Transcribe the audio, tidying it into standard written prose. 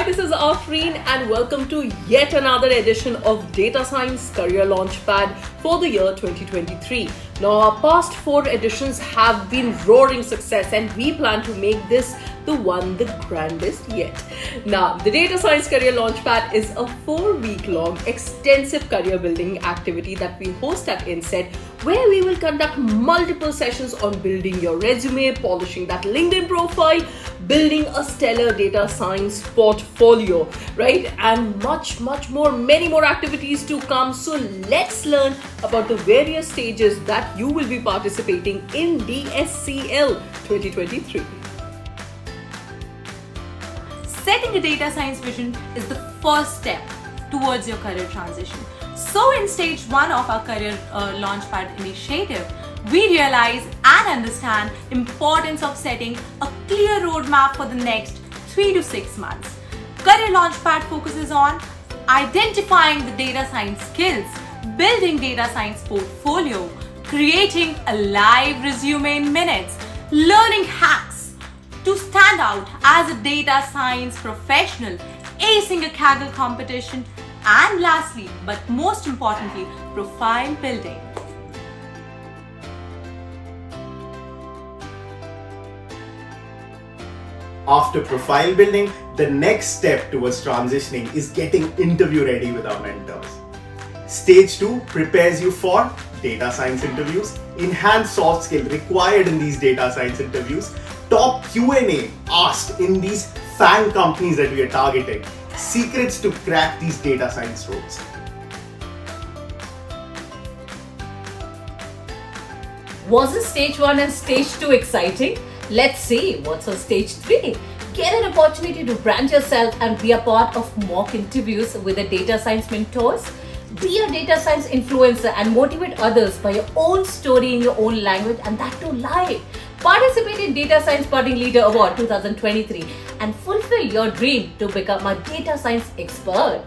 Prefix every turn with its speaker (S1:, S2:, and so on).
S1: this is Afreen and welcome to yet another edition of Data Science Career Launchpad for the year 2023. Now, our past 4 editions have been roaring success and we plan to make this the grandest yet. Now, the Data Science Career Launchpad is a 4-week-long extensive career building activity that we host at Insaid, where we will conduct multiple sessions on building your resume, polishing that LinkedIn profile, building a stellar data science portfolio, right? And much more, many more activities to come. So let's learn about the various stages that you will be participating in DSCL 2023.
S2: Setting a data science vision is the first step towards your career transition. So in stage 1 of our career launchpad initiative, we realize and understand importance of setting a clear roadmap for the next 3 to 6 months. Career launchpad focuses on identifying the data science skills, building data science portfolio, creating a live resume in minutes, learning hacks to stand out as a data science professional, acing a Kaggle competition, and lastly, but most importantly, profile building.
S3: After profile building, the next step towards transitioning is getting interview ready with our mentors. Stage 2 prepares you for data science interviews, enhanced soft skill required in these data science interviews, top Q&A asked in these FANG companies that we are targeting, secrets to crack these data science roles.
S4: Wasn't stage 1 and stage 2 exciting? Let's see what's on stage 3. Get an opportunity to brand yourself and be a part of mock interviews with the data science mentors. Be a data science influencer and motivate others by your own story in your own language, and that too live. Participate in Data Science Budding Leader Award 2023 and fulfill your dream to become a data science expert.